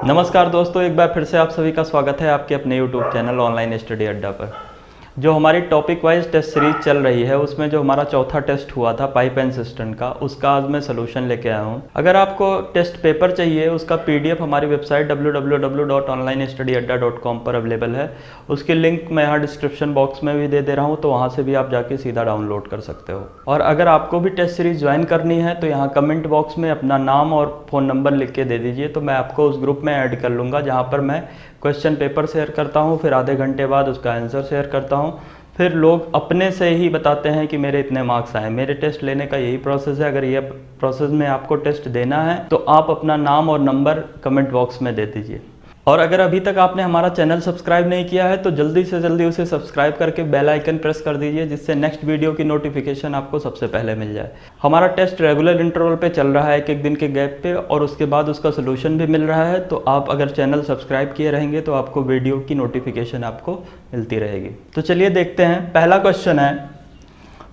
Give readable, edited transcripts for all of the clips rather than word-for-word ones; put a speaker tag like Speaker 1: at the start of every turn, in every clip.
Speaker 1: नमस्कार दोस्तों, एक बार फिर से आप सभी का स्वागत है आपके अपने YouTube चैनल ऑनलाइन स्टडी अड्डा पर। जो हमारी टॉपिक वाइज टेस्ट सीरीज चल रही है उसमें जो हमारा चौथा टेस्ट हुआ था पाइप एंड सिस्टम का, उसका आज मैं सोल्यूशन लेके आया हूँ। अगर आपको टेस्ट पेपर चाहिए उसका PDF हमारी वेबसाइट www.onlinestudyadda.com पर अवेलेबल है। उसकी लिंक मैं यहाँ डिस्क्रिप्शन बॉक्स में भी दे रहा हूँ, तो वहाँ से भी आप जाके सीधा डाउनलोड कर सकते हो। और अगर आपको भी टेस्ट सीरीज ज्वाइन करनी है तो यहाँ कमेंट बॉक्स में अपना नाम और फ़ोन नंबर लिख के दे दीजिए, तो मैं आपको उस ग्रुप में ऐड कर लूँगा जहाँ पर मैं क्वेश्चन पेपर शेयर करता हूँ, फिर आधे घंटे बाद उसका आंसर शेयर करता हूँ। फिर लोग अपने से ही बताते हैं कि मेरे इतने मार्क्स आए। मेरे टेस्ट लेने का यही प्रोसेस है। अगर ये प्रोसेस में आपको टेस्ट देना है तो आप अपना नाम और नंबर कमेंट बॉक्स में दे दीजिए। और अगर अभी तक आपने हमारा चैनल सब्सक्राइब नहीं किया है तो जल्दी से जल्दी उसे सब्सक्राइब करके बेल आइकन प्रेस कर दीजिए, जिससे नेक्स्ट वीडियो की नोटिफिकेशन आपको सबसे पहले मिल जाए। हमारा टेस्ट रेगुलर इंटरवल पे चल रहा है, एक दिन के गैप पे, और उसके बाद उसका सोल्यूशन भी मिल रहा है। तो आप अगर चैनल सब्सक्राइब किए रहेंगे तो आपको वीडियो की नोटिफिकेशन आपको मिलती रहेगी। तो चलिए देखते हैं। पहला क्वेश्चन है,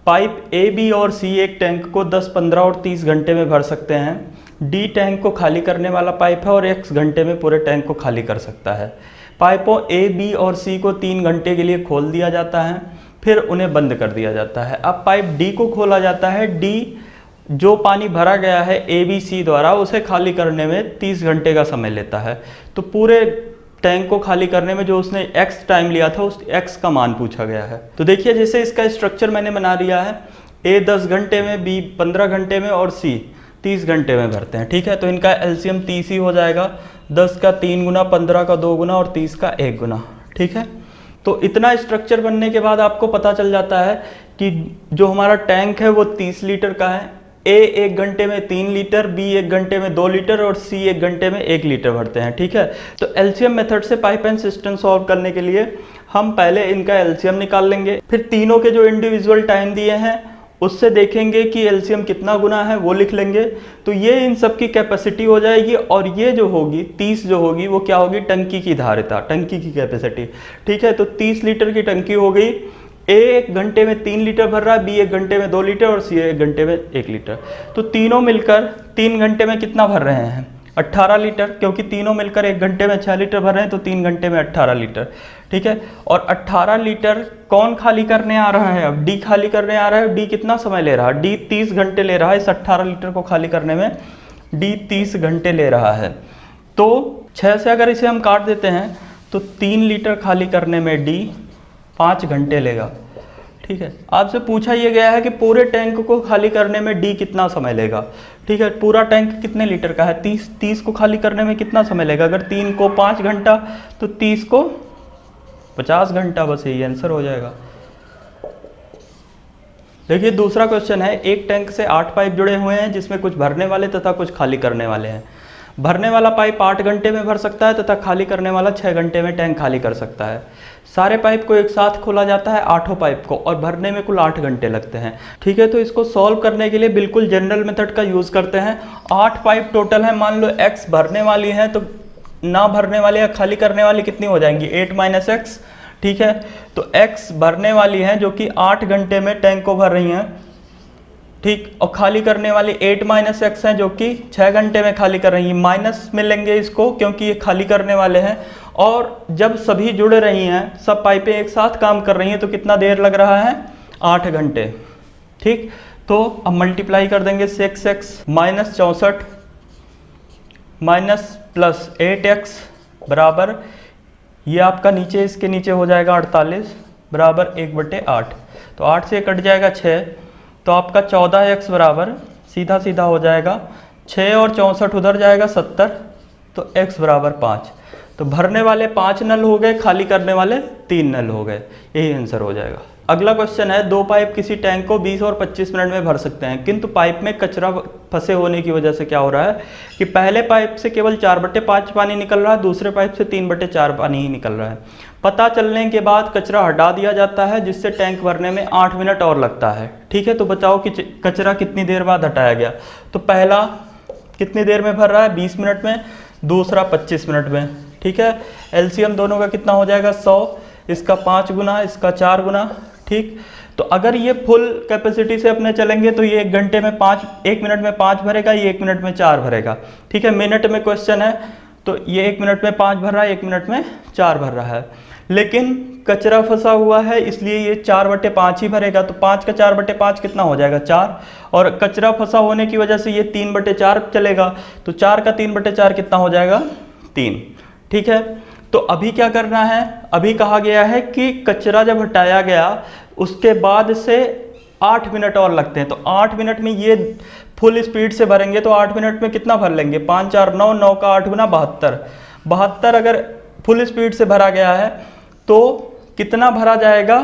Speaker 1: पाइप A, B और C एक टैंक को 10, 15 और 30 घंटे में भर सकते हैं। D टैंक को खाली करने वाला पाइप है और X घंटे में पूरे टैंक को खाली कर सकता है। पाइपों A, B और C को 3 घंटे के लिए खोल दिया जाता है, फिर उन्हें बंद कर दिया जाता है। अब पाइप D को खोला जाता है। D जो पानी भरा गया है ABC द्वारा, उसे खाली करने में 30 घंटे का समय लेता है। तो पूरे टैंक को खाली करने में जो उसने X टाइम लिया था उस X का मान पूछा गया है। तो देखिए, जैसे इसका स्ट्रक्चर मैंने बना दिया है, A 10 घंटे में, B 15 घंटे में और C 30 घंटे में भरते हैं। ठीक है, तो इनका LCM 30 ही हो जाएगा। 10 का 3 गुना, 15 का 2 गुना और 30 का 1 गुना। ठीक है, तो इतना स्ट्रक्चर बनने के बाद आपको पता चल जाता है कि जो हमारा टैंक है वो 30 लीटर का है। A 1 घंटे में 3 लीटर, B 1 घंटे में 2 लीटर और C 1 घंटे में 1 लीटर भरते हैं। ठीक है, तो LCM मेथड से पाइप एंड सिस्टम सॉल्व करने के लिए हम पहले इनका LCM निकाल लेंगे, फिर तीनों के जो इंडिविजुअल टाइम दिए हैं उससे देखेंगे कि LCM कितना गुना है, वो लिख लेंगे। तो ये इन सब की कैपेसिटी हो जाएगी, और ये जो होगी 30 जो होगी वो क्या होगी, टंकी की धारिता, टंकी की कैपेसिटी। ठीक है, तो 30 लीटर की टंकी हो गई। A 1 घंटे में 3 लीटर भर रहा है, B 1 घंटे में 2 लीटर और C 1 घंटे में 1 लीटर। तो तीनों मिलकर 3 घंटे में कितना भर रहे हैं, 18 लीटर, क्योंकि तीनों मिलकर 1 घंटे में 6 लीटर भर रहे हैं, तो 3 घंटे में 18 लीटर। ठीक है, और 18 लीटर कौन खाली करने आ रहा है, अब D खाली करने आ रहा है। D कितना समय ले रहा है, D 30 घंटे ले रहा है। इस 18 लीटर को खाली करने में D 30 घंटे ले रहा है। तो 6 से अगर इसे हम काट देते हैं तो 3 लीटर खाली करने में D 5 घंटे लेगा। ठीक है, आपसे पूछा यह गया है कि पूरे टैंक को खाली करने में D कितना समय लेगा। ठीक है, पूरा टैंक कितने लीटर का है, 30 को खाली करने में कितना समय लेगा। अगर 3 को 5 घंटा तो 30 को 50 घंटा, बस यही आंसर हो जाएगा। देखिए दूसरा क्वेश्चन है, एक टैंक से 8 पाइप जुड़े हुए हैं जिसमें कुछ भरने वाले तथा कुछ खाली करने वाले हैं। भरने वाला पाइप 8 घंटे में भर सकता है तथा खाली करने वाला 6 घंटे में टैंक खाली कर सकता है। सारे पाइप को एक साथ खोला जाता है, 8 पाइप को, और भरने में कुल 8 घंटे लगते हैं। ठीक है, तो इसको सॉल्व करने के लिए बिल्कुल जनरल मेथड का यूज़ करते हैं। 8 पाइप टोटल है, मान लो X भरने वाली है, तो ना भरने वाली या खाली करने वाली कितनी हो जाएंगी, 8 - X। ठीक है, तो X भरने वाली हैं जो कि 8 घंटे में टैंक को भर रही हैं। ठीक, और खाली करने वाली 8 - X हैं जो कि 6 घंटे में खाली कर रही हैं। माइनस में लेंगे इसको क्योंकि ये खाली करने वाले हैं। और जब सभी जुड़ रही हैं, सब पाइपें एक साथ काम कर रही हैं, तो कितना देर लग रहा है, 8 घंटे। ठीक, तो अब मल्टीप्लाई कर देंगे, 6x - 64 प्लस 8x बराबर, ये आपका नीचे इसके नीचे हो जाएगा 48 बराबर 1/8। तो 8 से कट जाएगा 6, तो आपका 14x बराबर सीधा सीधा हो जाएगा 6 और 64 उधर जाएगा 70, तो x बराबर 5। तो भरने वाले 5 नल हो गए, खाली करने वाले 3 नल हो गए, यही आंसर हो जाएगा। अगला क्वेश्चन है, 2 पाइप किसी टैंक को 20 और 25 मिनट में भर सकते हैं, किंतु पाइप में कचरा फंसे होने की वजह से क्या हो रहा है कि पहले पाइप से केवल 4/5 पानी निकल रहा है, दूसरे पाइप से 3/4 पानी ही निकल रहा है। पता चलने के बाद कचरा हटा दिया जाता है, जिससे टैंक भरने में 8 मिनट और लगता है। ठीक है, तो बताओ कि कचरा कितनी देर बाद हटाया गया। तो पहला कितनी देर में भर रहा है, 20 मिनट में, दूसरा 25 मिनट में। ठीक है, LCM दोनों का कितना हो जाएगा, 100, इसका 5 गुना, इसका 4 गुना। ठीक, तो अगर ये फुल कैपेसिटी से अपने चलेंगे तो ये 1 घंटे में 5, 1 मिनट में 5 भरेगा, ये 1 मिनट में 4 भरेगा। ठीक है, मिनट में क्वेश्चन है, तो ये 1 मिनट में 5 भर रहा है, 1 मिनट में 4 भर रहा है। लेकिन कचरा फंसा हुआ है इसलिए ये 4/5 ही भरेगा, तो 5 का 4/5 कितना हो जाएगा 4, और कचरा फंसा होने की वजह से ये 3/4 चलेगा, तो 4 का 3/4 कितना हो जाएगा 3। ठीक है, तो अभी क्या करना है, अभी कहा गया है कि कचरा जब हटाया गया उसके बाद से 8 मिनट और लगते हैं, तो 8 मिनट में ये फुल स्पीड से भरेंगे तो 8 मिनट में कितना भर लेंगे, 5 4 9, 9 का 8 गुना 72, 72 अगर फुल स्पीड से भरा गया है तो कितना भरा जाएगा,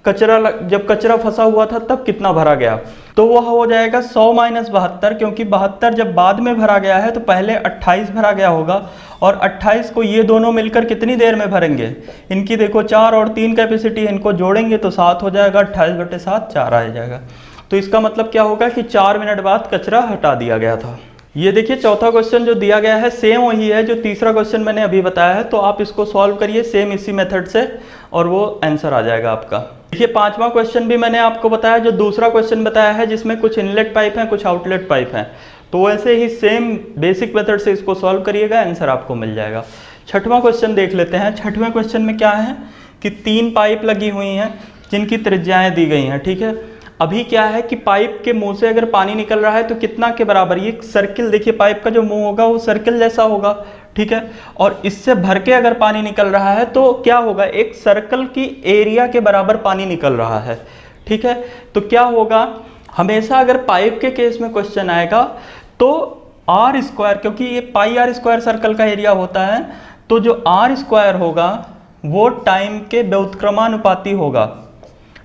Speaker 1: कचरा जब कचरा फंसा हुआ था तब कितना भरा गया, तो वह हो जाएगा 100 - 72, क्योंकि 72 जब बाद में भरा गया है तो पहले 28 भरा गया होगा, और 28 को ये दोनों मिलकर कितनी देर में भरेंगे, इनकी देखो 4 और 3 कैपेसिटी, इनको जोड़ेंगे तो 7 हो जाएगा, 28/7 4 आ जाएगा। तो इसका मतलब क्या होगा कि 4 मिनट बाद कचरा हटा दिया गया था। ये देखिए चौथा क्वेश्चन जो दिया गया है सेम वही है जो तीसरा क्वेश्चन मैंने अभी बताया है, तो आप इसको सॉल्व करिए सेम इसी मेथड से और वो आंसर आ जाएगा आपका। देखिए पांचवा क्वेश्चन भी मैंने आपको बताया, जो दूसरा क्वेश्चन बताया है जिसमें कुछ इनलेट पाइप हैं कुछ आउटलेट पाइप हैं, तो वैसे ही सेम बेसिक मेथड से इसको सॉल्व करिएगा, आंसर आपको मिल जाएगा। छठवां क्वेश्चन देख लेते हैं। छठवें क्वेश्चन में क्या है कि 3 पाइप लगी हुई हैं जिनकी त्रिज्याएं दी गई हैं। ठीक है, अभी क्या है कि पाइप के मुंह से अगर पानी निकल रहा है तो कितना के बराबर, ये सर्किल देखिए पाइप का जो मुंह होगा वो सर्किल जैसा होगा। ठीक है, और इससे भर के अगर पानी निकल रहा है तो क्या होगा, एक सर्कल की एरिया के बराबर पानी निकल रहा है। ठीक है, तो क्या होगा, हमेशा अगर पाइप के केस में क्वेश्चन आएगा तो आर स्क्वायर, क्योंकि ये पाई आर स्क्वायर सर्कल का एरिया होता है, तो जो आर स्क्वायर होगा वो टाइम के व्युत्क्रमानुपाती होगा।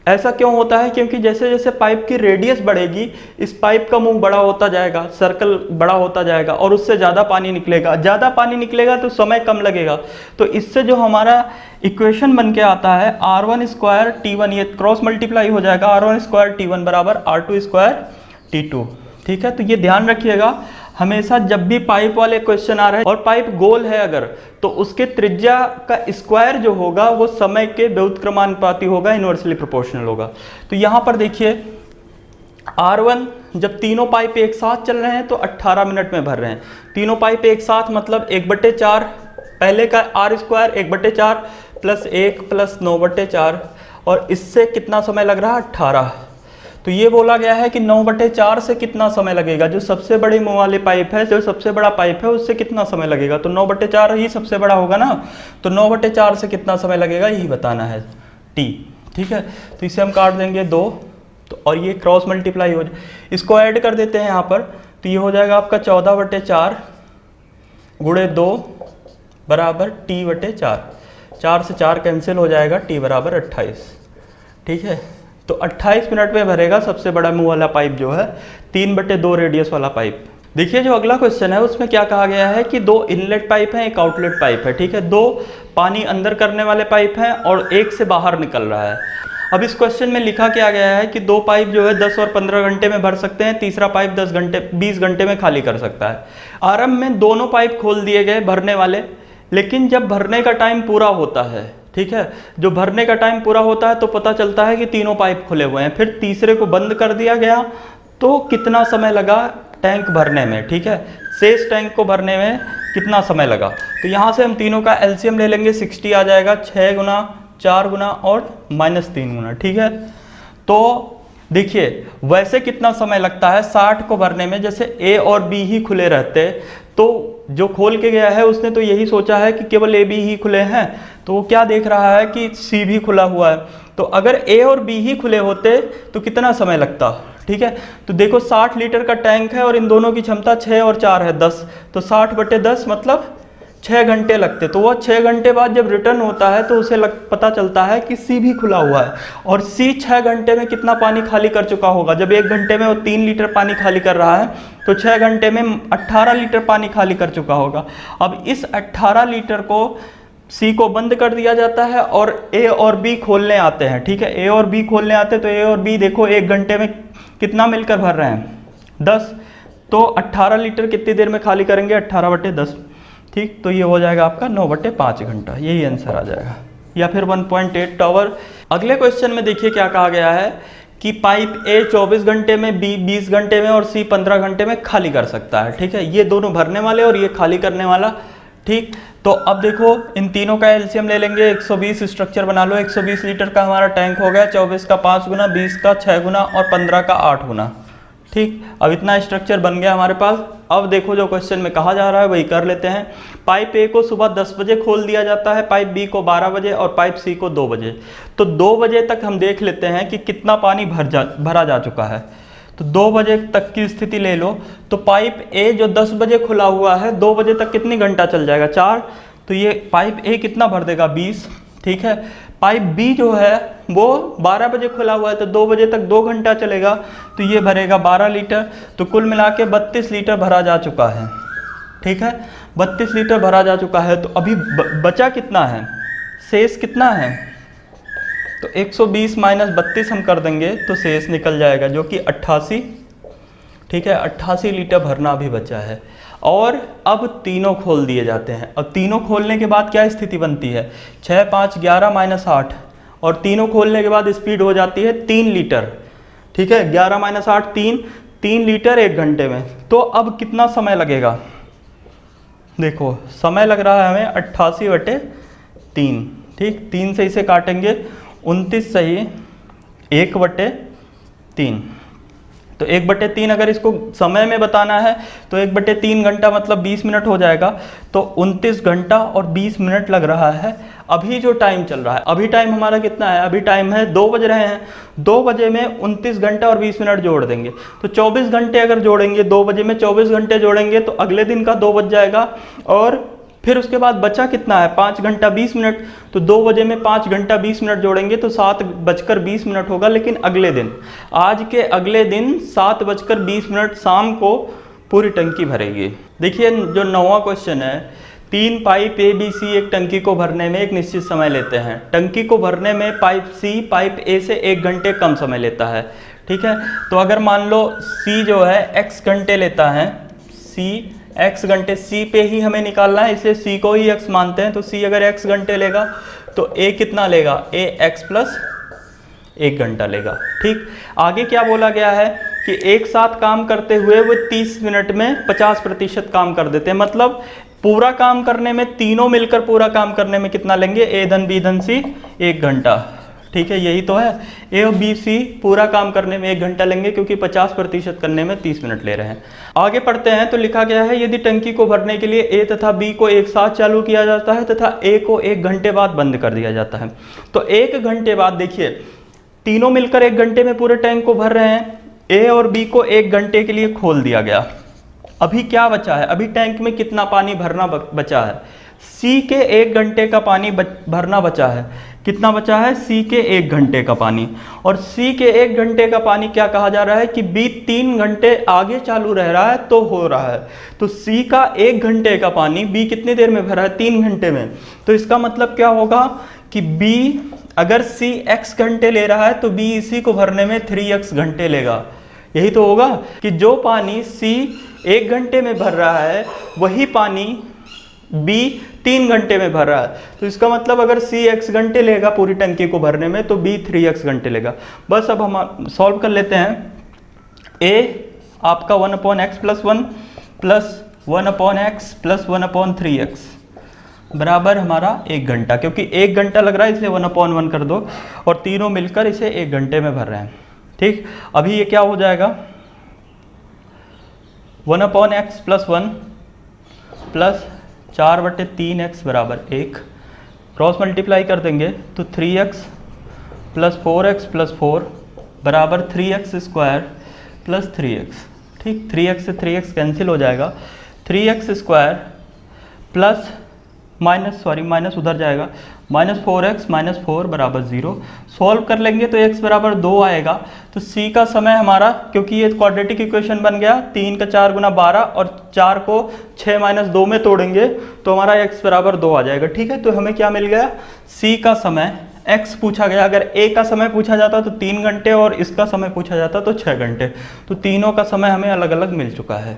Speaker 1: ऐसा क्यों होता है, क्योंकि जैसे जैसे पाइप की रेडियस बढ़ेगी इस पाइप का मुंह बड़ा होता जाएगा, सर्कल बड़ा होता जाएगा और उससे ज़्यादा पानी निकलेगा, ज़्यादा पानी निकलेगा तो समय कम लगेगा। तो इससे जो हमारा इक्वेशन बन के आता है R1² T1, ये क्रॉस मल्टीप्लाई हो जाएगा, R1² T1 बराबर R2² T2। ठीक है, तो ये ध्यान रखिएगा हमेशा जब भी पाइप वाले क्वेश्चन आ रहे हैं और पाइप गोल है अगर, तो उसके त्रिज्या का स्क्वायर जो होगा वो समय के व्युत्क्रमानुपाती होगा, इनवर्सली प्रोपोर्शनल होगा। तो यहाँ पर देखिए R1 जब तीनों पाइप एक साथ चल रहे हैं तो 18 मिनट में भर रहे हैं, तीनों पाइप एक साथ मतलब 1/4, पहले का R² 1/4 प्लस 1 प्लस 9/4, और इससे कितना समय लग रहा है 18। तो ये बोला गया है कि 9/4 से कितना समय लगेगा, जो सबसे बड़े मुंह वाले पाइप है, जो सबसे बड़ा पाइप है उससे कितना समय लगेगा, तो 9/4 ही सबसे बड़ा होगा ना, तो 9/4 से कितना समय लगेगा यही बताना है T। ठीक है, तो इसे हम काट देंगे 2, तो और ये क्रॉस मल्टीप्लाई हो जाए, इसको ऐड कर देते हैं यहाँ पर, तो ये हो जाएगा आपका 14/4 गुणे 2 बराबर T/4, 4 से 4 कैंसिल हो जाएगा, T बराबर 28। ठीक है, तो 28 मिनट में भरेगा सबसे बड़ा मुंह वाला पाइप जो है 3/2 रेडियस वाला पाइप। देखिए जो अगला क्वेश्चन है उसमें क्या कहा गया है कि 2 इनलेट पाइप हैं, एक आउटलेट पाइप है। ठीक है, 2 पानी अंदर करने वाले पाइप हैं और एक से बाहर निकल रहा है। अब इस क्वेश्चन में लिखा क्या गया है कि 2 पाइप जो है 10 और 15 घंटे में भर सकते हैं, तीसरा पाइप 20 घंटे में खाली कर सकता है। आरंभ में दोनों पाइप खोल दिए गए भरने वाले, लेकिन जब भरने का टाइम पूरा होता है, ठीक है, जो भरने का टाइम पूरा होता है तो पता चलता है कि तीनों पाइप खुले हुए हैं, फिर तीसरे को बंद कर दिया गया, तो कितना समय लगा टैंक भरने में। ठीक है, शेष टैंक को भरने में कितना समय लगा, तो यहाँ से हम तीनों का एलसीएम ले लेंगे, 60 आ जाएगा, 6 गुना 4 गुना और -3 गुना। ठीक है, तो देखिए वैसे कितना समय लगता है 60 को भरने में, जैसे ए और बी ही खुले रहते, तो जो खोल के गया है उसने तो यही सोचा है कि केवल ए बी ही खुले हैं, तो वो क्या देख रहा है कि सी भी खुला हुआ है, तो अगर ए और बी ही खुले होते तो कितना समय लगता। ठीक है, तो देखो 60 लीटर का टैंक है और इन दोनों की क्षमता 6 और 4 है 10, तो 60/10 मतलब 6 घंटे लगते। तो वह 6 घंटे बाद जब रिटर्न होता है तो उसे पता चलता है कि सी भी खुला हुआ है, और सी 6 घंटे में कितना पानी खाली कर चुका होगा। जब 1 घंटे में वो 3 लीटर पानी खाली कर रहा है तो 6 घंटे में 18 लीटर पानी खाली कर चुका होगा। अब इस 18 लीटर को सी को बंद कर दिया जाता है और ए और बी खोलने आते हैं। ठीक है, ए और बी खोलने आते हैं, तो ए और बी देखो 1 घंटे में कितना मिलकर भर रहे हैं 10, तो 18 लीटर कितनी देर में खाली करेंगे 18/10। ठीक, तो ये हो जाएगा आपका 9/5 घंटा, यही आंसर आ जाएगा, या फिर 1.8 आवर। अगले क्वेश्चन में देखिए क्या कहा गया है कि पाइप ए 24 घंटे में, बी 20 घंटे में और सी 15 घंटे में खाली कर सकता है। ठीक है, ये दोनों भरने वाले और ये खाली करने वाला ठीक। तो अब देखो इन तीनों का एलसीएम ले लेंगे, 120 स्ट्रक्चर बना लो। 120 लीटर का हमारा टैंक हो गया, 24 का 5 गुना, 20 का 6 गुना और 15 का 8 गुना। ठीक, अब इतना स्ट्रक्चर बन गया हमारे पास। अब देखो जो क्वेश्चन में कहा जा रहा है वही कर लेते हैं। पाइप ए को सुबह 10 बजे खोल दिया जाता है, पाइप बी को 12 बजे और पाइप सी को 2 बजे। तो 2 बजे तक हम देख लेते हैं कि कितना पानी भरा जा चुका है। तो 2 बजे तक की स्थिति ले लो, तो पाइप ए जो 10 बजे खुला हुआ है 2 बजे तक कितनी घंटा चल जाएगा, 4। तो ये पाइप ए कितना भर देगा, 20। ठीक है, पाइप बी जो है वो 12 बजे खुला हुआ है, तो 2 बजे तक 2 घंटा चलेगा, तो ये भरेगा 12 लीटर। तो कुल मिला के 32 लीटर भरा जा चुका है। ठीक है, 32 लीटर भरा जा चुका है। तो अभी बचा कितना है, शेष कितना है, तो 120 माइनस 32 हम कर देंगे तो शेष निकल जाएगा जो कि 88। ठीक है, 88 लीटर भरना अभी बचा है। और अब तीनों खोल दिए जाते हैं। अब तीनों खोलने के बाद क्या स्थिति बनती है, 6 5 11 माइनस 8, और तीनों खोलने के बाद स्पीड हो जाती है 3 लीटर। ठीक है, 11 माइनस 8 3 लीटर 1 घंटे में। तो अब कितना समय लगेगा, देखो समय लग रहा है हमें 88/3। ठीक, 3 से इसे काटेंगे, 29 सही 1/3। तो 1/3 अगर इसको समय में बताना है तो 1/3 घंटा मतलब 20 मिनट हो जाएगा। तो 29 घंटा और 20 मिनट लग रहा है। अभी जो टाइम चल रहा है, अभी टाइम हमारा कितना है, अभी टाइम है 2 बज रहे हैं। 2 बजे में 29 घंटा और 20 मिनट जोड़ देंगे तो 24 घंटे अगर जोड़ेंगे, 2 बजे में 24 घंटे जोड़ेंगे तो अगले दिन का 2 बज जाएगा। और फिर उसके बाद बचा कितना है, 5 घंटा 20 मिनट। तो 2 बजे में 5 घंटा 20 मिनट जोड़ेंगे तो 7:20 होगा, लेकिन अगले दिन, आज के अगले दिन 7:20 शाम को पूरी टंकी भरेगी। देखिए जो 9वां क्वेश्चन है, 3 पाइप ए बी सी एक टंकी को भरने में एक निश्चित समय लेते हैं। टंकी को भरने में पाइप सी पाइप ए से 1 घंटे कम समय लेता है। ठीक है, तो अगर मान लो सी जो है x घंटे लेता है, सी x घंटे, सी पे ही हमें निकालना है इसलिए सी को ही x मानते हैं। तो सी अगर x घंटे लेगा तो a कितना लेगा, a x प्लस 1 घंटा लेगा। ठीक, आगे क्या बोला गया है कि एक साथ काम करते हुए वो 30 मिनट में 50% काम कर देते हैं। मतलब पूरा काम करने में, तीनों मिलकर पूरा काम करने में कितना लेंगे, ए धन बी धन सी 1 घंटा। ठीक है, यही तो है, ए और बी सी पूरा काम करने में 1 घंटा लेंगे क्योंकि 50% करने में 30 मिनट ले रहे हैं। आगे पढ़ते हैं तो लिखा गया है, यदि टंकी को भरने के लिए ए तथा बी को एक साथ चालू किया जाता है तथा ए को 1 घंटे बाद बंद कर दिया जाता है। तो 1 घंटे बाद देखिए तीनों मिलकर 1 घंटे में पूरे टैंक को भर रहे हैं, ए और बी को 1 घंटे के लिए खोल दिया गया। अभी क्या बचा है, अभी टैंक में कितना पानी भरना बचा है, सी के 1 घंटे का पानी भरना बचा है। कितना बचा है, सी के 1 घंटे का पानी। और सी के 1 घंटे का पानी क्या कहा जा रहा है कि बी 3 घंटे आगे चालू रह रहा है तो हो रहा है। तो सी का 1 घंटे का पानी बी कितनी देर में भरा है, 3 घंटे में। तो इसका मतलब क्या होगा कि बी अगर सी x घंटे ले रहा है तो बी इसी को भरने में 3x घंटे लेगा। यही तो होगा कि जो पानी सी 1 घंटे में भर रहा है वही पानी बी 3 घंटे में भर रहा है। तो इसका मतलब अगर सी x घंटे लेगा पूरी टंकी को भरने में तो बी 3x घंटे लेगा। बस अब हम सॉल्व कर लेते हैं। a आपका 1/x + 1 plus 1/x plus 1/3x बराबर हमारा 1 घंटा, क्योंकि 1 घंटा लग रहा है इसलिए 1/1 कर दो, और तीनों मिलकर इसे 1 घंटे में भर रहे हैं। ठीक, अभी ये क्या हो जाएगा, 1/x + 1 प्लस 4/3x बराबर 1, क्रॉस मल्टीप्लाई कर देंगे तो 3x + 4x + 4 बराबर 3x² + 3x। ठीक, 3x से 3x कैंसिल हो जाएगा, 3x² प्लस माइनस उधर जाएगा, -4x - 4 बराबर 0। सॉल्व कर लेंगे तो x बराबर 2 आएगा। तो c का समय हमारा, क्योंकि ये क्वाड्रेटिक इक्वेशन बन गया, 3 का 4 गुना 12 और 4 को 6 - 2 में तोड़ेंगे तो हमारा x बराबर 2 आ जाएगा। ठीक है, तो हमें क्या मिल गया, c का समय, x पूछा गया। अगर a का समय पूछा जाता तो 3 घंटे और इसका समय पूछा जाता तो 6 घंटे। तो तीनों का समय हमें अलग अलग मिल चुका है।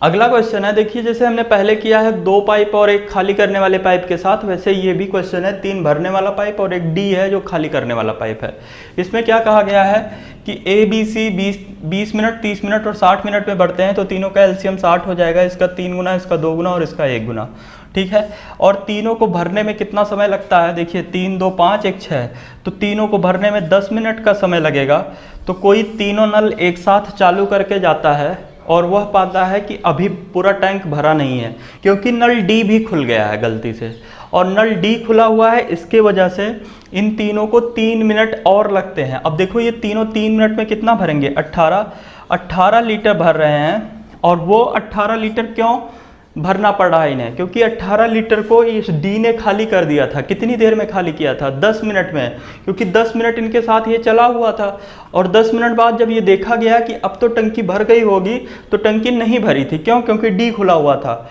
Speaker 1: अगला क्वेश्चन है, देखिए जैसे हमने पहले किया है 2 पाइप और 1 खाली करने वाले पाइप के साथ, वैसे ये भी क्वेश्चन है 3 भरने वाला पाइप और 1 डी है जो खाली करने वाला पाइप है। इसमें क्या कहा गया है कि A B C 20 minute, 30 minute और 60 मिनट में भरते हैं, तो तीनों का एलसीएम 60 हो जाएगा। इसका 3 गुना, इसका 2 गुना और इसका 1 गुना। ठीक है। और तीनों को भरने में कितना समय लगता है, देखिए 3 2 5 1 6, तो तीनों को भरने में 10 मिनट का समय लगेगा। तो कोई तीनों नल एक साथ चालू करके जाता है और वह पाता है कि अभी पूरा टैंक भरा नहीं है, क्योंकि नल डी भी खुल गया है गलती से, और नल डी खुला हुआ है, इसके वजह से इन तीनों को 3 मिनट और लगते हैं। अब देखो ये तीनों 3 मिनट में कितना भरेंगे, 18 लीटर भर रहे हैं। और वो 18 लीटर क्यों भरना पड़ रहा है इन्हें, क्योंकि 18 लीटर को इस डी ने खाली कर दिया था। कितनी देर में खाली किया था, 10 मिनट में, क्योंकि 10 मिनट इनके साथ ये चला हुआ था। और 10 मिनट बाद जब ये देखा गया कि अब तो टंकी भर गई होगी, तो टंकी नहीं भरी थी। क्यों, क्योंकि डी खुला हुआ था।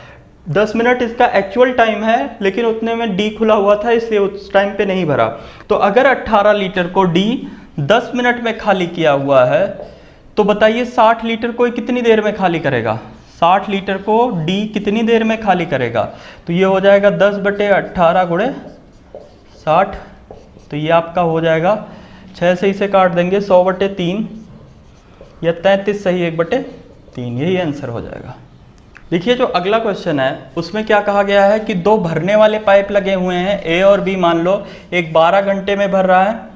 Speaker 1: 10 मिनट इसका एक्चुअल टाइम है, लेकिन उतने में डी खुला हुआ था, इसलिए उस टाइम पे नहीं भरा। तो अगर 18 लीटर को डी 10 मिनट में खाली किया हुआ है, तो बताइए 60 लीटर को कितनी देर में खाली करेगा, 60 लीटर को डी कितनी देर में खाली करेगा। तो ये हो जाएगा 10/18 गुणे 60, तो ये आपका हो जाएगा 6 से इसे काट देंगे 100/3 या 33 सही 1/3, यही आंसर हो जाएगा। देखिए जो अगला क्वेश्चन है उसमें क्या कहा गया है कि 2 भरने वाले पाइप लगे हुए हैं, ए और बी मान लो, एक 12 घंटे में भर रहा है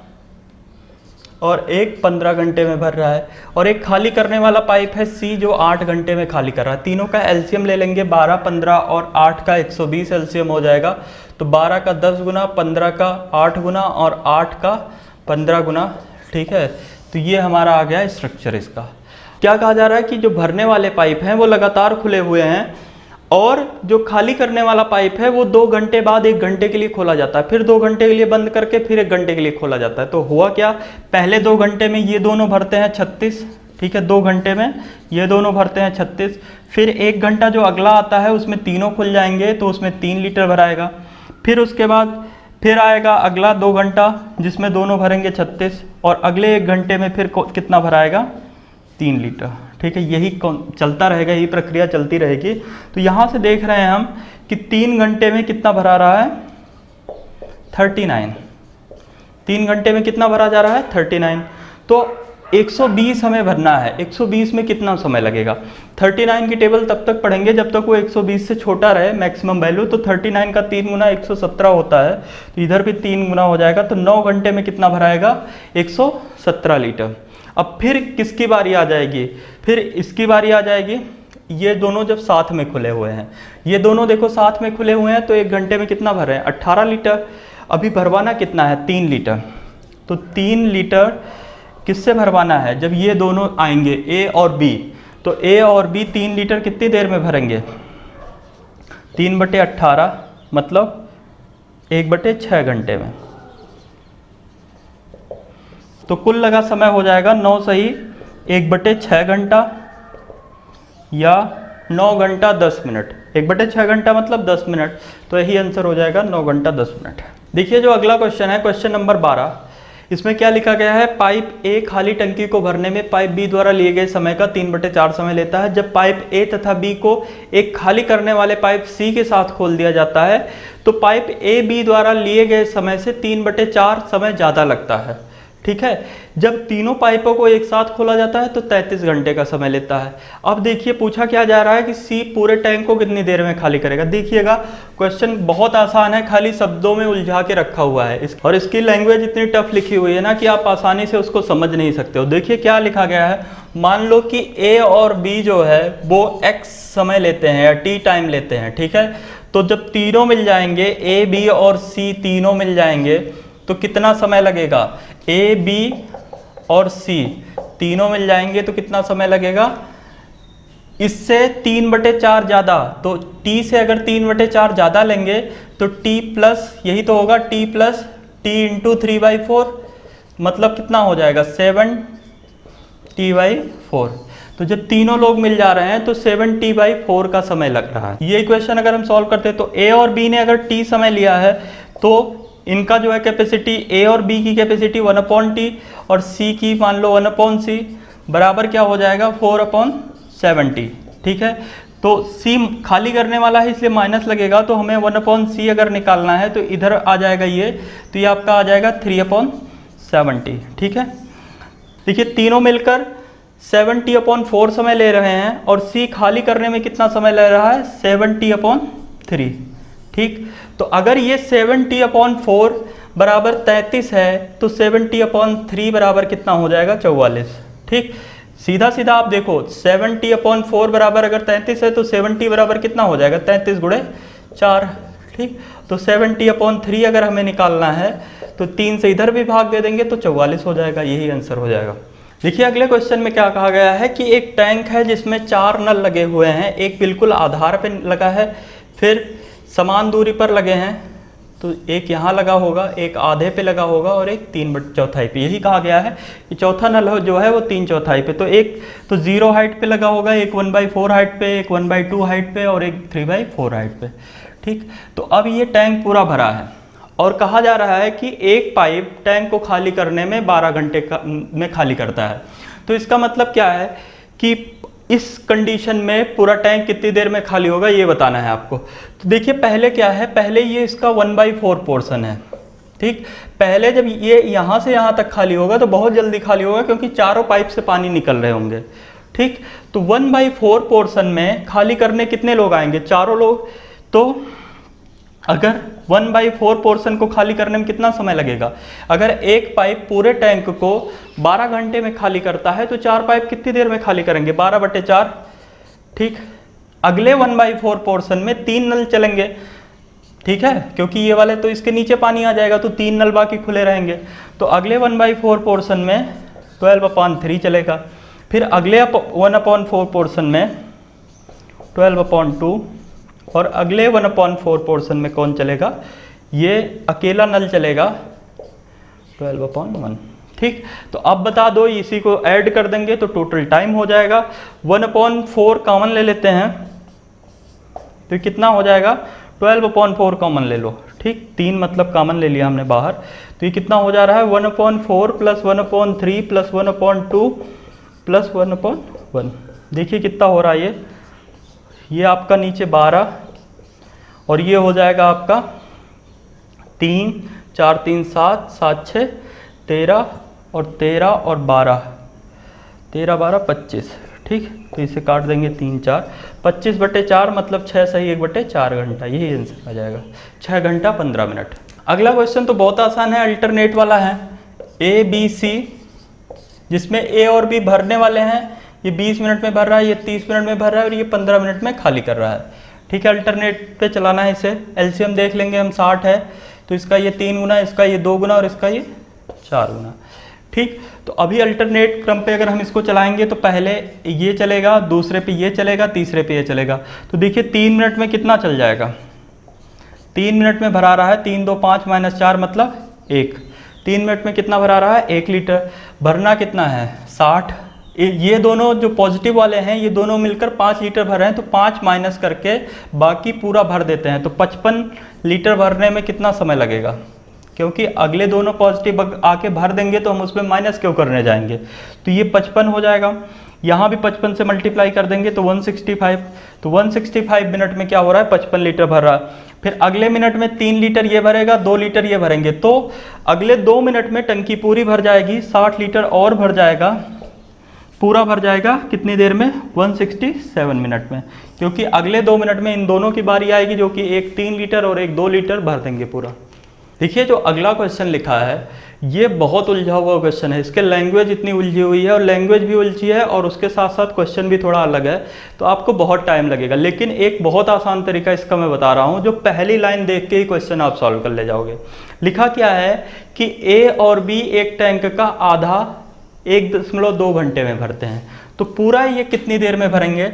Speaker 1: और एक 15 घंटे में भर रहा है, और एक खाली करने वाला पाइप है सी जो 8 घंटे में खाली कर रहा है। तीनों का एलसीएम ले लेंगे, 12, 15 और 8 का 120 एलसीएम हो जाएगा। तो 12 का 10 गुना, 15 का 8 गुना और 8 का 15 गुना, ठीक है। तो ये हमारा आ गया स्ट्रक्चर इसका। क्या कहा जा रहा है कि जो भरने वाले पाइप हैं वो लगातार खुले हुए हैं, और जो खाली करने वाला पाइप है वो 2 घंटे बाद 1 घंटे के लिए खोला जाता है, फिर 2 घंटे के लिए बंद करके फिर 1 घंटे के लिए खोला जाता है। तो हुआ क्या, पहले 2 घंटे में ये दोनों भरते हैं 36, ठीक है, 2 घंटे में ये दोनों भरते हैं 36, फिर 1 घंटा जो अगला आता है उसमें तीनों खुल जाएंगे, तो उसमें 3 लीटर भराएगा। फिर उसके बाद फिर आएगा अगला 2 घंटा जिसमें दोनों भरेंगे 36, और अगले 1 घंटे में फिर कितना भराएगा, 3 लीटर, ठीक है। यही चलता रहेगा, यही प्रक्रिया चलती रहेगी। तो यहाँ से देख रहे हैं हम कि 3 घंटे में कितना भरा रहा है, 39, 3 घंटे में कितना भरा जा रहा है, 39। तो 120 हमें भरना है, 120 में कितना समय लगेगा। 39 की टेबल तब तक पढ़ेंगे जब तक वो 120 से छोटा रहे मैक्सिमम वैल्यू। तो 39 का 3 गुना 117 होता है, तो इधर भी 3 गुना हो जाएगा। तो 9 घंटे में कितना भराएगा, 117 लीटर। अब फिर किसकी बारी आ जाएगी, फिर इसकी बारी आ जाएगी। ये दोनों जब साथ में खुले हुए हैं, ये दोनों देखो साथ में खुले हुए हैं, तो 1 घंटे में कितना भर रहे हैं, 18 लीटर। अभी भरवाना कितना है, 3 लीटर। तो 3 लीटर किससे भरवाना है, जब ये दोनों आएंगे ए और बी, तो ए और बी 3 लीटर कितनी देर में भरेंगे, 3/18 मतलब 1/6 घंटे में। तो कुल लगा समय हो जाएगा 9 सही 1/6 घंटा या 9 घंटा 10 मिनट। 1/6 घंटा मतलब 10 मिनट, तो यही आंसर हो जाएगा 9 घंटा 10 मिनट। देखिए जो अगला क्वेश्चन है, क्वेश्चन नंबर 12, इसमें क्या लिखा गया है, पाइप ए खाली टंकी को भरने में पाइप बी द्वारा लिए गए समय का 3/4 समय लेता है। जब पाइप ए तथा बी को एक खाली करने वाले पाइप सी के साथ खोल दिया जाता है, तो पाइप ए बी द्वारा लिए गए समय से 3/4 समय ज़्यादा लगता है, ठीक है। जब तीनों पाइपों को एक साथ खोला जाता है तो 33 घंटे का समय लेता है। अब देखिए पूछा क्या जा रहा है कि सी पूरे टैंक को कितनी देर में खाली करेगा। देखिएगा क्वेश्चन बहुत आसान है, खाली शब्दों में उलझा के रखा हुआ है, और इसकी लैंग्वेज इतनी टफ लिखी हुई है ना कि आप आसानी से उसको समझ नहीं सकते हो। देखिए क्या लिखा गया है, मान लो कि ए और बी जो है वो x समय लेते हैं या t टाइम लेते हैं, ठीक है। तो जब तीनों मिल जाएंगे, ए बी और सी तीनों मिल जाएंगे, तो कितना समय लगेगा, ए बी और सी तीनों मिल जाएंगे तो कितना समय लगेगा, इससे 3/4 ज़्यादा। तो t से अगर 3/4 ज़्यादा लेंगे तो t प्लस, यही तो होगा, t प्लस t इंटू 3/4, मतलब कितना हो जाएगा 7t/4। तो जब तीनों लोग मिल जा रहे हैं तो 7t/4 का समय लग रहा है। ये इक्वेशन अगर हम सॉल्व करते हैं तो a और b ने अगर t समय लिया है तो इनका जो है कैपेसिटी, ए और बी की कैपेसिटी 1/t और सी की मान लो 1/c, बराबर क्या हो जाएगा 4/70, ठीक है। तो सी खाली करने वाला है इसलिए माइनस लगेगा, तो हमें 1/c अगर निकालना है तो इधर आ जाएगा ये, तो ये आपका आ जाएगा 3/70, ठीक है। देखिए तीनों मिलकर 70/4 समय ले रहे हैं और सी खाली करने में कितना समय ले रहा है 70/3, ठीक, तो अगर ये 70/4 बराबर 33 है तो 70/3 बराबर कितना हो जाएगा 44। ठीक, सीधा सीधा आप देखो 70/4 बराबर अगर 33 है तो 70 बराबर कितना हो जाएगा 33 गुणे 4। ठीक, तो 70/3 अगर हमें निकालना है तो 3 से इधर भी भाग दे देंगे तो 44 हो जाएगा, यही आंसर हो जाएगा। देखिए अगले क्वेश्चन में क्या कहा गया है कि एक टैंक है जिसमें 4 नल लगे हुए हैं, एक बिल्कुल आधार पे लगा है, फिर समान दूरी पर लगे हैं, तो एक यहाँ लगा होगा, एक आधे पे लगा होगा और एक 3/4 पे। यही कहा गया है कि चौथा नल जो है वो 3/4 पे, तो एक तो 0 हाइट पे लगा होगा, एक 1/4 हाइट पे, एक 1/2 हाइट पे और एक 3/4 हाइट पे। ठीक, तो अब ये टैंक पूरा भरा है और कहा जा रहा है कि एक पाइप टैंक को खाली करने में 12 घंटे में खाली करता है। तो इसका मतलब क्या है कि इस कंडीशन में पूरा टैंक कितनी देर में खाली होगा ये बताना है आपको। तो देखिए पहले क्या है, पहले ये इसका 1/4 पोर्शन है। ठीक, पहले जब ये यहाँ से यहाँ तक खाली होगा तो बहुत जल्दी खाली होगा क्योंकि चारों पाइप से पानी निकल रहे होंगे। ठीक, तो 1/4 पोर्शन में खाली करने कितने लोग आएंगे, चारों लोग। तो अगर 1/4 पोर्शन को खाली करने में कितना समय लगेगा, अगर एक पाइप पूरे टैंक को 12 घंटे में खाली करता है तो 4 पाइप कितनी देर में खाली करेंगे 12/4। ठीक, अगले 1/4 पोर्शन में 3 नल चलेंगे। ठीक है, क्योंकि ये वाले तो इसके नीचे पानी आ जाएगा तो 3 नल बाकी खुले रहेंगे। तो अगले 1/4 पोर्शन में 12/3 चलेगा, फिर अगले 1/4 पोर्शन में 12/2 और अगले 1/4 पोर्शन में कौन चलेगा, ये अकेला नल चलेगा 12/1। ठीक, तो अब बता दो, इसी को ऐड कर देंगे तो टोटल टाइम हो जाएगा। 1/4 कॉमन ले लेते हैं तो कितना हो जाएगा 12/4 कॉमन ले लो। ठीक, 3 मतलब कॉमन ले लिया हमने बाहर, तो ये कितना हो जा रहा है 1/4 + 1/3 + 1/2 + 1/1। देखिए कितना हो रहा है, ये आपका नीचे 12 और ये हो जाएगा आपका 3 4 3 7 7 6 13 और 13 और 12 13 12 25। ठीक, तो इसे काट देंगे 3 4 25/4 मतलब 6 सही 1/4 घंटा, यही आंसर आ जाएगा 6 घंटा 15 मिनट। अगला क्वेश्चन तो बहुत आसान है, अल्टरनेट वाला है, ABC, जिसमें A और B भरने वाले हैं। ये 20 मिनट में भर रहा है, ये 30 मिनट में भर रहा है और ये 15 मिनट में खाली कर रहा है। ठीक है, अल्टरनेट पे चलाना है इसे। एलसीएम देख लेंगे हम, 60 है तो इसका ये 3 गुना, इसका ये 2 गुना और इसका ये 4 गुना। ठीक, तो अभी अल्टरनेट क्रम पे अगर हम इसको चलाएंगे तो पहले ये चलेगा, दूसरे पे ये चलेगा, तीसरे पे ये चलेगा। तो देखिए 3 मिनट में कितना चल जाएगा, 3 मिनट में भरा रहा है 3 2 5 - 4 मतलब 1। 3 मिनट में कितना भरा रहा है 1 लीटर। भरना कितना है 60। ये दोनों जो पॉजिटिव वाले हैं ये दोनों मिलकर 5 लीटर भर रहे हैं, तो 5 माइनस करके बाकी पूरा भर देते हैं। तो 55 लीटर भरने में कितना समय लगेगा, क्योंकि अगले दोनों पॉजिटिव आके भर देंगे तो हम उसमें माइनस क्यों करने जाएंगे। तो ये 55 हो जाएगा, यहाँ भी 55 से मल्टीप्लाई कर देंगे तो 165। तो 165 मिनट में क्या हो रहा है 55 लीटर भर रहा है। फिर अगले मिनट में 3 लीटर ये भरेगा, 2 लीटर ये भरेंगे, तो अगले 2 मिनट में टंकी पूरी भर जाएगी, 60 लीटर और भर जाएगा, पूरा भर जाएगा कितनी देर में 167 मिनट में, क्योंकि अगले 2 मिनट में इन दोनों की बारी आएगी जो कि एक 3 लीटर और एक 2 लीटर भर देंगे पूरा। देखिए जो अगला क्वेश्चन लिखा है ये बहुत उलझा हुआ क्वेश्चन है, इसके लैंग्वेज इतनी उलझी हुई है और लैंग्वेज भी उलझी है और उसके साथ साथ क्वेश्चन भी थोड़ा अलग है, तो आपको बहुत टाइम लगेगा। लेकिन एक बहुत आसान तरीका इसका मैं बता रहा हूँ, जो पहली लाइन देख के ही क्वेश्चन आप सॉल्व कर ले जाओगे। लिखा क्या है कि A और B एक टैंक का आधा 1.2 घंटे में भरते हैं, तो पूरा ये कितनी देर में भरेंगे,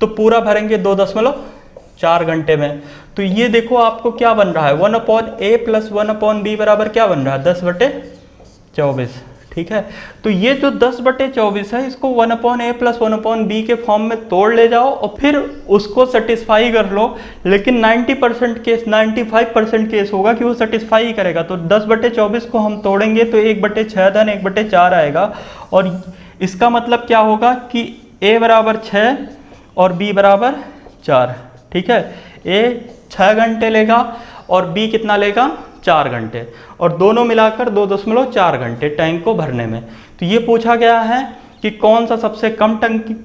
Speaker 1: तो पूरा भरेंगे 2.4 घंटे में। तो ये देखो आपको क्या बन रहा है 1/A + 1/B बराबर क्या बन रहा है 10/24। ठीक है, तो ये जो 10/24 है इसको 1/A + 1/B के फॉर्म में तोड़ ले जाओ और फिर उसको सेटिस्फाई कर लो। लेकिन 90% केस 95% केस होगा कि वो सेटिस्फाई ही करेगा। तो 10/24 को हम तोड़ेंगे तो 1/6 धन 1/4 आएगा, और इसका मतलब क्या होगा कि A बराबर 6 और B बराबर 4। ठीक है, A 6 घंटे लेगा और B कितना लेगा 4 घंटे, और दोनों मिलाकर 2.4 घंटे टैंक को भरने में। तो ये पूछा गया है कि कौन सा सबसे कम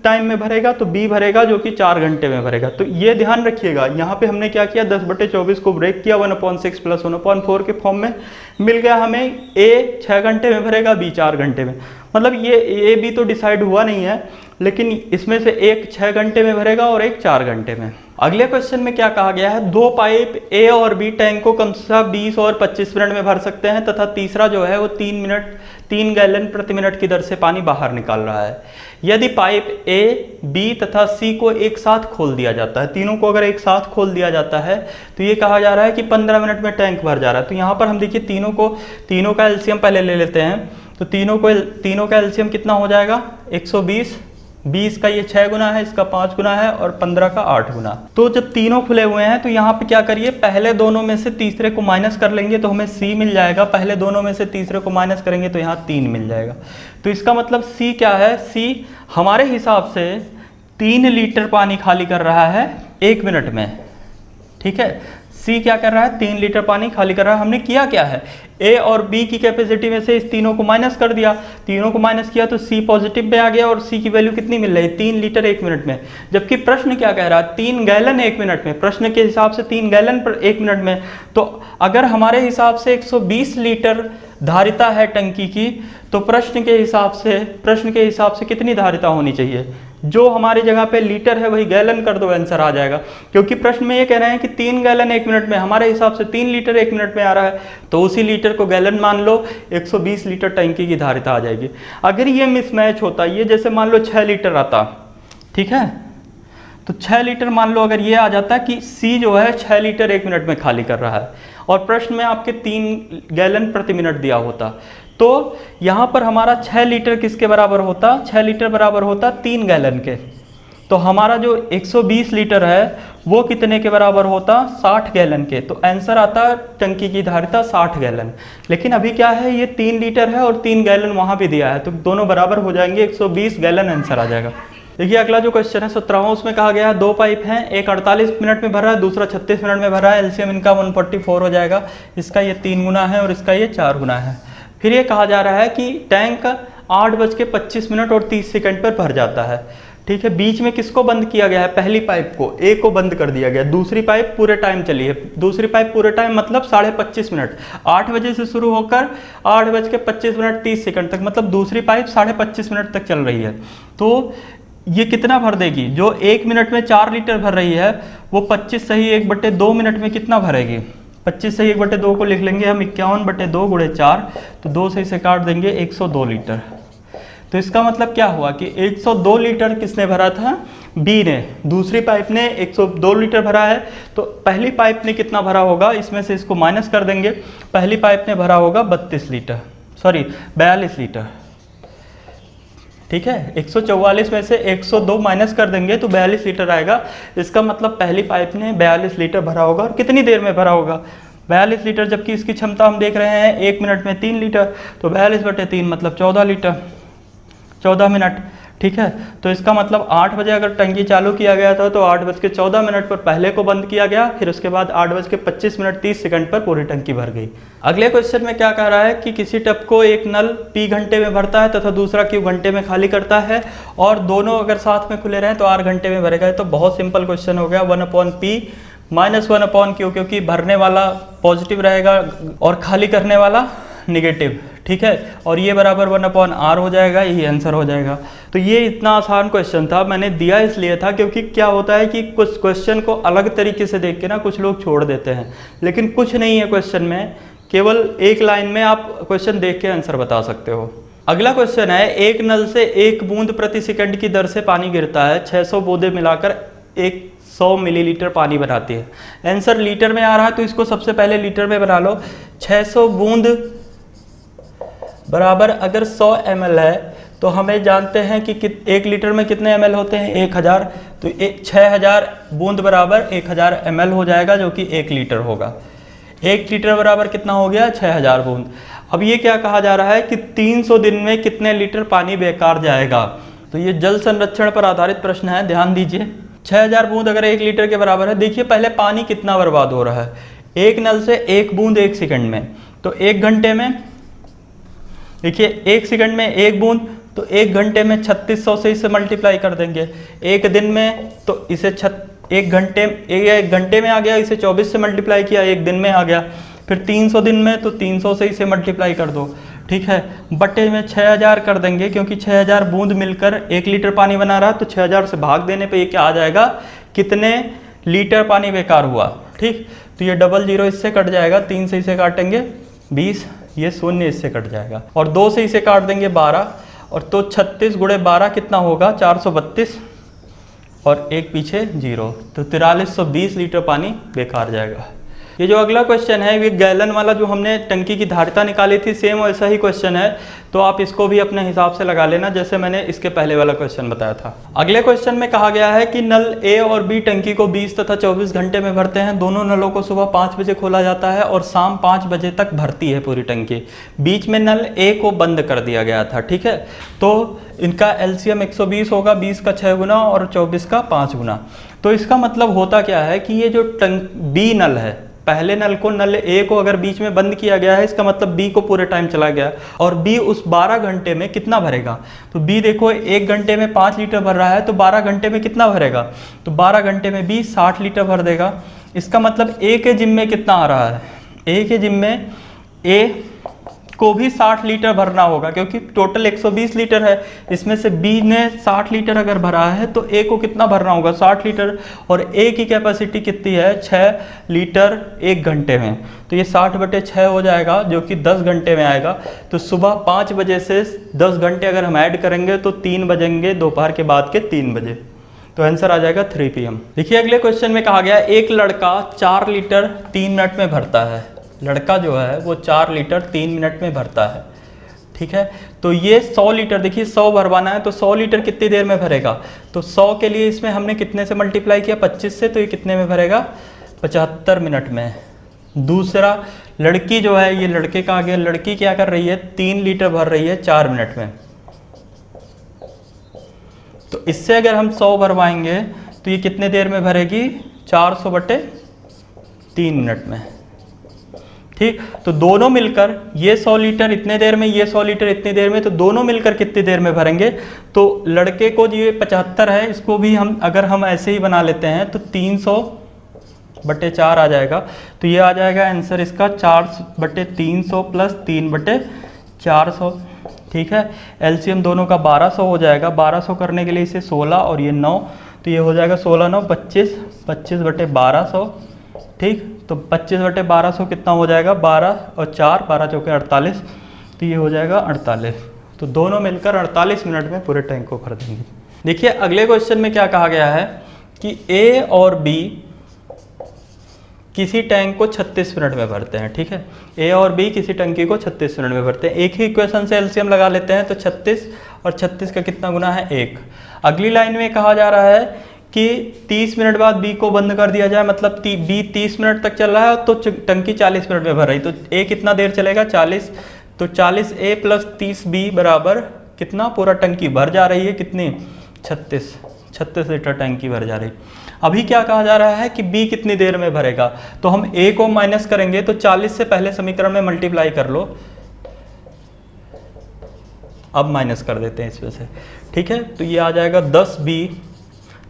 Speaker 1: टाइम में भरेगा, तो बी भरेगा जो कि 4 घंटे में भरेगा। तो ये ध्यान रखिएगा, यहाँ पे हमने क्या किया, 10/24 को ब्रेक किया, 1/6 + 1/4 के फॉर्म में मिल गया हमें। ए 6 घंटे में भरेगा, बी 4 घंटे में। मतलब ये ए बी तो डिसाइड हुआ नहीं है, लेकिन इसमें से एक 6 घंटे में भरेगा और एक 4 घंटे में। अगले क्वेश्चन में क्या कहा गया है, 2 पाइप ए और बी टैंक को क्रमशः 20 और 25 मिनट में भर सकते हैं तथा तीसरा जो है वो 3 गैलन प्रति मिनट की दर से पानी बाहर निकाल रहा है। यदि पाइप ए, बी तथा सी को एक साथ खोल दिया जाता है, तीनों को अगर एक साथ खोल दिया जाता है तो ये कहा जा रहा है कि 15 मिनट में टैंक भर जा रहा है। तो यहाँ पर हम देखिए तीनों का एलसीएम पहले ले लेते हैं। तो तीनों का एलसीएम कितना हो जाएगा, 120। 20 का ये 6 गुना है, इसका 5 गुना है और 15 का 8 गुना। तो जब तीनों खुले हुए हैं तो यहाँ पे क्या करिए, पहले दोनों में से तीसरे को माइनस कर लेंगे तो हमें C मिल जाएगा। पहले दोनों में से तीसरे को माइनस करेंगे तो यहाँ 3 मिल जाएगा। तो इसका मतलब C क्या है, C हमारे हिसाब से 3 लीटर पानी खाली कर रहा है 1 मिनट में। ठीक है, C क्या कर रहा है, 3 लीटर पानी खाली कर रहा है। हमने किया क्या है, A और B की कैपेसिटी में से इस तीनों को माइनस कर दिया। तीनों को माइनस किया तो C पॉजिटिव में आ गया और C की वैल्यू कितनी मिल रही है, 3 लीटर 1 मिनट में। जबकि प्रश्न क्या कह रहा है, 3 गैलन 1 मिनट में। प्रश्न के हिसाब से 3 गैलन पर 1 मिनट में। तो अगर हमारे हिसाब से 120 लीटर धारिता है टंकी की, तो प्रश्न के हिसाब से कितनी धारिता होनी चाहिए। जो हमारी जगह पे लीटर है वही गैलन कर दो, आंसर आ जाएगा। क्योंकि प्रश्न में ये कह रहे हैं कि 3 गैलन 1 मिनट में, हमारे हिसाब से 3 लीटर 1 मिनट में आ रहा है, तो उसी लीटर को गैलन मान लो, 120 लीटर टंकी की धारिता आ जाएगी। अगर ये मिसमैच होता, ये जैसे मान लो 6 लीटर आता, ठीक है, तो 6 लीटर मान लो अगर ये आ जाता कि C जो है 6 लीटर 1 मिनट में खाली कर रहा है और प्रश्न में आपके 3 गैलन प्रति मिनट दिया होता, तो यहाँ पर हमारा 6 लीटर किसके बराबर होता, 6 लीटर बराबर होता 3 गैलन के। तो हमारा जो 120 लीटर है वो कितने के बराबर होता, 60 गैलन के। तो आंसर आता टंकी की धारिता 60 गैलन। लेकिन अभी क्या है, ये 3 लीटर है और 3 गैलन वहाँ भी दिया है, तो दोनों बराबर हो जाएंगे, 120 गैलन आंसर आ जाएगा। देखिए अगला जो क्वेश्चन है 17वां, उसमें कहा गया है 2 पाइप हैं, एक 48 मिनट में भरा है, दूसरा 36 मिनट में भरा है। एलसीएम इनका 144 हो जाएगा। इसका ये 3 गुना है और इसका ये 4 गुना है। फिर ये कहा जा रहा है कि टैंक 8:25 और 30 सेकंड पर भर जाता है। ठीक है, बीच में किसको बंद किया गया है, पहली पाइप को, ए को बंद कर दिया गया। दूसरी पाइप पूरे टाइम चली है। दूसरी पाइप पूरे टाइम मतलब 25.5 मिनट, 8 बजे से शुरू होकर 8:25 30 सेकंड तक, मतलब दूसरी पाइप 25.5 मिनट तक चल रही है। तो ये कितना भर देगी, जो 1 मिनट में 4 लीटर भर रही है वो 25 सही 1/2 मिनट में कितना भरेगी। 25 सही 1/2 को लिख लेंगे हम 51/2 गुणे 4, तो 2 सही से काट देंगे 102 लीटर। तो इसका मतलब क्या हुआ कि 102 लीटर किसने भरा था, बी ने। दूसरी पाइप ने 102 लीटर भरा है, तो पहली पाइप ने कितना भरा होगा, इसमें से इसको माइनस कर देंगे। पहली पाइप ने भरा होगा 42 लीटर। ठीक है, 144 में से 102 माइनस कर देंगे तो 42 लीटर आएगा। इसका मतलब पहली पाइप ने 42 लीटर भरा होगा। और कितनी देर में भरा होगा, 42 लीटर, जबकि इसकी क्षमता हम देख रहे हैं 1 मिनट में 3 लीटर, तो 42/3 मतलब 14 लीटर, 14 मिनट। ठीक है, तो इसका मतलब 8 बजे अगर टंकी चालू किया गया था तो 8:14 पर पहले को बंद किया गया, फिर उसके बाद 8:25 30 सेकंड पर पूरी टंकी भर गई। अगले क्वेश्चन में क्या कह रहा है कि किसी टब को एक नल P घंटे में भरता है तथा दूसरा Q घंटे में खाली करता है और दोनों अगर साथ में खुले रहें तो R घंटे में भरेगा। तो बहुत सिंपल क्वेश्चन हो गया, 1/P - 1/Q, क्योंकि भरने वाला पॉजिटिव रहेगा और खाली करने वाला निगेटिव। ठीक है, और ये बराबर 1/R हो जाएगा, यही आंसर हो जाएगा। तो ये इतना आसान क्वेश्चन था, मैंने दिया इसलिए था क्योंकि क्या होता है कि कुछ क्वेश्चन को अलग तरीके से देख के ना कुछ लोग छोड़ देते हैं, लेकिन कुछ नहीं है क्वेश्चन में, केवल एक लाइन में आप क्वेश्चन देख के आंसर बता सकते हो। अगला क्वेश्चन है, एक नल से 1 बूंद प्रति सेकंड की दर से पानी गिरता है, 600 बूंदें मिलाकर 100 मिलीलीटर पानी बनाती है। आंसर लीटर में आ रहा है तो इसको सबसे पहले लीटर में बना लो। 600 बूंद बराबर अगर 100 ml है तो हमें जानते हैं कि 1 लीटर में कितने ml होते हैं, 1000, तो 6000 बूंद बराबर 1000 ml हो जाएगा, जो कि 1 लीटर होगा। 1 लीटर बराबर कितना हो गया, 6000 बूंद। अब ये क्या कहा जा रहा है कि 300 दिन में कितने लीटर पानी बेकार जाएगा। तो ये जल संरक्षण पर आधारित प्रश्न है, ध्यान दीजिए। 6000 बूंद अगर 1 लीटर के बराबर है, देखिए पहले पानी कितना बर्बाद हो रहा है, एक नल से 1 बूंद 1 सेकंड में, तो 1 घंटे में देखिए 1 सेकंड में 1 बूंद, तो तो 1 घंटे में 3600 से इसे मल्टीप्लाई कर देंगे। एक दिन में तो इसे 1 घंटे में आ गया, इसे 24 से मल्टीप्लाई किया, 1 दिन में आ गया। फिर 300 दिन में तो 300 से इसे मल्टीप्लाई कर दो, ठीक है। बटे में 6000 कर देंगे, क्योंकि 6000 बूंद मिलकर 1 लीटर पानी बना रहा है, तो 6000 से भाग देने पे ये क्या आ जाएगा, कितने लीटर पानी बेकार हुआ, ठीक। तो ये 00 इससे कट जाएगा, 3 से इसे काटेंगे 20, ये 0 इससे कट जाएगा, और 2 से इसे काट देंगे 12, और तो 36 गुणे 12 कितना होगा, 432, और एक पीछे 0, तो 4320 लीटर पानी बेकार जाएगा। ये जो अगला क्वेश्चन है, ये गैलन वाला जो हमने टंकी की धारिता निकाली थी, सेम वैसा ही क्वेश्चन है, तो आप इसको भी अपने हिसाब से लगा लेना, जैसे मैंने इसके पहले वाला क्वेश्चन बताया था। अगले क्वेश्चन में कहा गया है कि नल ए और बी टंकी को 20 तथा 24 घंटे में भरते हैं। दोनों नलों को सुबह 5 बजे खोला जाता है और शाम 5 बजे तक भरती है पूरी टंकी। बीच में नल ए को बंद कर दिया गया था, ठीक है। तो इनका एलसीएम 120 होगा, 20 का 6 गुना और 24 का 5 गुना। तो इसका मतलब होता क्या है कि ये जो बी नल है, पहले नल को, नल ए को अगर बीच में बंद किया गया है, इसका मतलब बी को पूरे टाइम चला गया, और बी उस 12 घंटे में कितना भरेगा। तो बी देखो 1 घंटे में 5 लीटर भर रहा है, तो 12 घंटे में कितना भरेगा, तो 12 घंटे में बी 60 लीटर भर देगा। इसका मतलब ए के जिम्मे कितना आ रहा है, ए के जिम्मे ए को भी 60 लीटर भरना होगा, क्योंकि टोटल 120 लीटर है, इसमें से बी ने 60 लीटर अगर भरा है तो ए को कितना भरना होगा, 60 लीटर, और ए की कैपेसिटी कितनी है, 6 लीटर 1 घंटे में, तो ये 60/6 हो जाएगा, जो कि 10 घंटे में आएगा। तो सुबह 5 बजे से 10 घंटे अगर हम ऐड करेंगे तो 3 बजेंगे, दोपहर के बाद के 3 बजे, तो आंसर आ जाएगा 3 PM। देखिए अगले क्वेश्चन में कहा गया, एक लड़का 4 लीटर 3 मिनट में भरता है। लड़का जो है वो 4 लीटर 3 मिनट में भरता है, ठीक है। तो ये 100 लीटर, देखिए 100 भरवाना है, तो 100 लीटर कितनी देर में भरेगा, तो 100 के लिए इसमें हमने कितने से मल्टीप्लाई किया, 25 से, तो ये कितने में भरेगा, 75 मिनट में। दूसरा, लड़की जो है, ये लड़के का आ गया, लड़की क्या कर रही है, 3 लीटर भर रही है 4 मिनट में। तो इससे अगर हम 100 भरवाएंगे तो ये कितने देर में भरेगी, 400/3 मिनट में, ठीक। तो दोनों मिलकर ये 100 लीटर इतने देर में, ये 100 लीटर इतनी देर में, तो दोनों मिलकर कितनी देर में भरेंगे। तो लड़के को ये 75 है, इसको भी हम अगर हम ऐसे ही बना लेते हैं तो 300/4 आ जाएगा। तो ये आ जाएगा आंसर इसका 4/300 प्लस 3/400, ठीक है। एलसीएम दोनों का 1200 हो जाएगा। 1200 करने के लिए इसे 16 और ये 9, तो ये हो जाएगा 16 9 25, 25/1200, ठीक। तो 25/1200 कितना हो जाएगा, 12 और 4, 12 चौके 48, तो ये हो जाएगा 48। तो दोनों मिलकर 48 मिनट में पूरे टैंक को भर देंगे। देखिए अगले क्वेश्चन में क्या कहा गया है कि ए और बी किसी टैंक को 36 मिनट में भरते हैं, ठीक है। ए और बी किसी टंकी को 36 मिनट में भरते हैं। एक ही इक्वेशन से एलसीएम लगा लेते हैं, तो 36 और 36 का कितना गुना है, 1। अगली लाइन में कहा जा रहा है कि 30 मिनट बाद बी को बंद कर दिया जाए, मतलब बी 30 मिनट तक चल रहा है तो टंकी 40 मिनट में भर रही, तो ए कितना देर चलेगा, 40, तो 40A प्लस 30B बराबर कितना, पूरा टंकी भर जा रही है, कितनी, 36 लीटर टंकी भर जा रही। अभी क्या कहा जा रहा है कि बी कितनी देर में भरेगा, तो हम ए को माइनस करेंगे, तो 40 से पहले समीकरण में मल्टीप्लाई कर लो, अब माइनस कर देते हैं इसमें से, ठीक है। तो ये आ जाएगा 10B,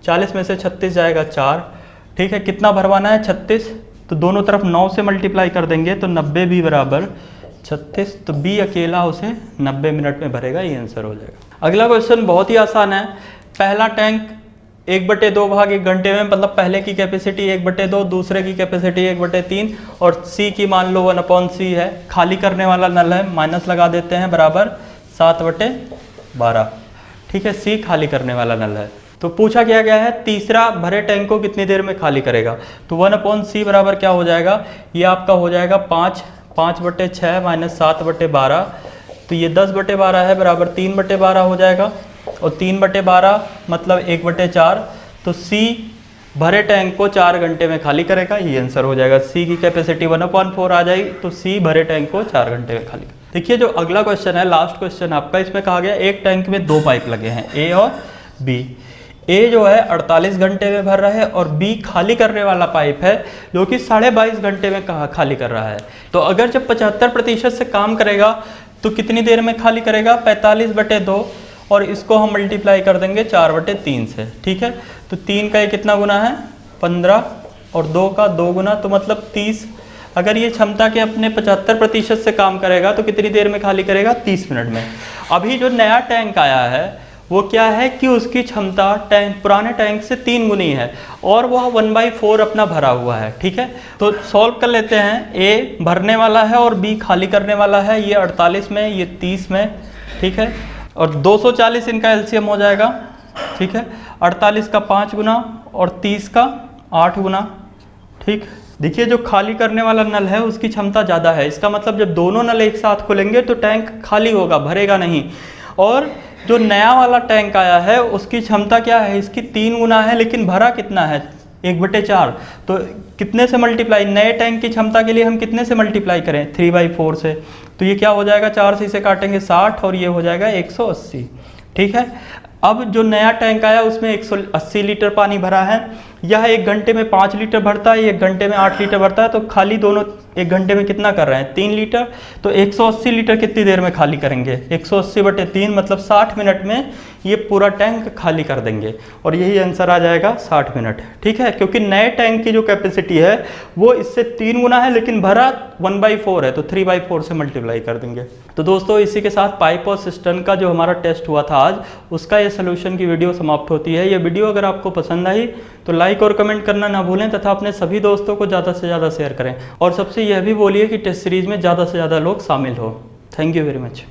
Speaker 1: 40 में से 36 जाएगा 4, ठीक है। कितना भरवाना है, 36, तो दोनों तरफ 9 से मल्टीप्लाई कर देंगे, तो 90B बराबर 36, तो बी अकेला उसे 90 मिनट में भरेगा, ये आंसर हो जाएगा। अगला क्वेश्चन बहुत ही आसान है। पहला टैंक 1/2 भाग 1 घंटे में, मतलब पहले की कैपेसिटी 1/2, दूसरे की कैपेसिटी 1/3, और सी की मान लो 1/c है। खाली करने वाला नल है, माइनस लगा देते हैं, बराबर 7/12, ठीक है। सी खाली करने वाला नल है। तो पूछा क्या गया है, तीसरा भरे टैंक को कितनी देर में खाली करेगा, तो 1/c बराबर क्या हो जाएगा, ये आपका हो जाएगा 5/6 माइनस 7/12, तो ये 10/12 है, बराबर 3/12 हो जाएगा, और 3/12 मतलब 1/4, तो सी भरे टैंक को 4 घंटे में खाली करेगा, ये आंसर हो जाएगा। सी की कैपेसिटी 1/4 आ जाएगी, तो सी भरे टैंक को 4 घंटे में खाली। देखिए जो अगला क्वेश्चन है, लास्ट क्वेश्चन आपका, इसमें कहा गया एक टैंक में 2 पाइप लगे हैं, ए और बी। ए जो है 48 घंटे में भर रहा है, और बी खाली करने वाला पाइप है जो कि 22.5 घंटे में खाली कर रहा है। तो अगर जब 75% से काम करेगा तो कितनी देर में खाली करेगा, 45/2, और इसको हम मल्टीप्लाई कर देंगे 4/3 से, ठीक है। तो 3 का ये कितना गुना है 15 और 2 का 2 गुना, तो मतलब 30। अगर ये क्षमता के अपने 75% से काम करेगा तो कितनी देर में खाली करेगा 30 मिनट में। अभी जो नया टैंक आया है वो क्या है कि उसकी क्षमता पुराने टैंक से 3 गुनी है और वह 1/4 अपना भरा हुआ है, ठीक है। तो सॉल्व कर लेते हैं। ए भरने वाला है और बी खाली करने वाला है, ये 48 में ये 30 में, ठीक है। और 240 इनका एलसीएम हो जाएगा, ठीक है। 48 का 5 गुना और 30 का 8 गुना, ठीक। देखिए जो खाली करने वाला नल है उसकी क्षमता ज़्यादा है, इसका मतलब जब दोनों नल एक साथ खुलेंगे तो टैंक खाली होगा, भरेगा नहीं। और जो नया वाला टैंक आया है उसकी क्षमता क्या है, इसकी 3 गुना है, लेकिन भरा कितना है 1/4। तो कितने से मल्टीप्लाई, नए टैंक की क्षमता के लिए हम कितने से मल्टीप्लाई करें 3/4 से, तो ये क्या हो जाएगा 4 से इसे काटेंगे 60 और ये हो जाएगा 180, ठीक है। अब जो नया टैंक आया उसमें 180 लीटर पानी भरा है, यह 1 घंटे में 5 लीटर भरता है, 1 घंटे में 8 लीटर भरता है, तो खाली दोनों 1 घंटे में कितना कर रहे हैं 3 लीटर। तो 180 लीटर कितनी देर में खाली करेंगे 180/3 मतलब 60 मिनट में ये पूरा टैंक खाली कर देंगे और यही आंसर आ जाएगा 60 मिनट, ठीक है। क्योंकि नए टैंक की जो कैपेसिटी है वो इससे 3 गुना है लेकिन भरा 1/4 है, तो 3/4 से मल्टीप्लाई कर देंगे। तो दोस्तों इसी के साथ पाइप और सिस्टर्न का जो हमारा टेस्ट हुआ था आज, उसका ये सोल्यूशन की वीडियो समाप्त होती है। ये वीडियो अगर आपको पसंद आई तो लाइक और कमेंट करना ना भूलें तथा अपने सभी दोस्तों को ज़्यादा से ज़्यादा शेयर करें और सबसे यह भी बोलिए कि टेस्ट सीरीज में ज़्यादा से ज़्यादा लोग शामिल हो। Thank you very much.